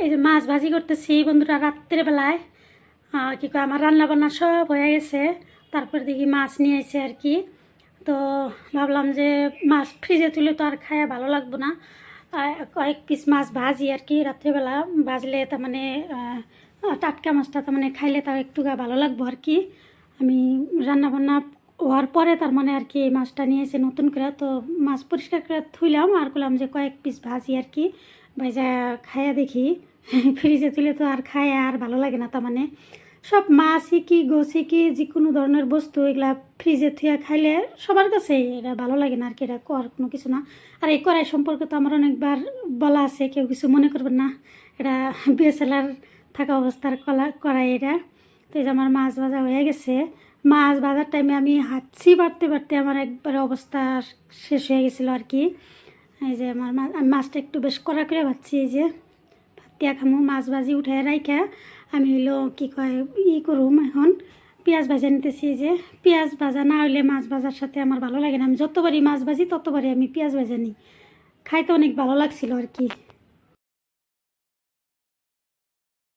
এই যে মাছ ভাজি করতেছি বন্ধুরা রাত্রের বেলায়। কী কয় আমার রান্না বান্না সব হয়ে গেছে, তারপর দেখি মাছ নিয়ে এসে আর কি। তো ভাবলাম যে মাছ ফ্রিজে তুলে তো আর খায়া ভালো লাগবো না, কয়েক পিস মাছ ভাজি আর কি রাত্রেবেলা ভাজলে তার মানে টাটকা মাছটা তার মানে খাইলে তাও একটু ভালো লাগবো আর কি। আমি রান্না বান্না হওয়ার পরে তার মানে আর কি এই মাছটা নিয়ে এসে নতুন করে তো মাছ পরিষ্কার করে ধুইলাম আর করলাম যে কয়েক পিস ভাজি আর কি ভাজা খায়া দেখি। ফ্রিজে তুলে তো আর খায় আর ভালো লাগে না, তার মানে সব মাছই কি গোছি কি যে কোনো ধরনের বস্তু এগুলা ফ্রিজে থুয়া খাইলে সবার কাছে এটা ভালো লাগে না আর কি, এটা কর কোনো কিছু না। আর এই কড়াই সম্পর্কে তো আমার অনেকবার বলা আছে, কেউ কিছু মনে করবেন না, এটা বিএসএলআর থাকা অবস্থার কড়াই এটা। তো এই যে আমার মাছ ভাজা হয়ে গেছে। মাছ ভাজার টাইমে আমি হাঁচি বাড়তে বাড়তে আমার একবারে অবস্থা শেষ হয়ে গেছিলো আর কি। এই যে আমার আমি মাছটা একটু বেশ কড়া করে ভাজছি, এই যে ভাতিয়া খামো মাছ ভাজি উঠে রাইখা আমি হইলো কী কয় করুম এখন পেঁয়াজ ভাজা নিতেছি। যে পেঁয়াজ ভাজা না হইলে মাছ ভাজার সাথে আমার ভালো লাগে না, আমি যতবারই মাছ ভাজি ততবারই আমি পেঁয়াজ ভাজা নিই, খাইতে অনেক ভালো লাগছিল আর কি।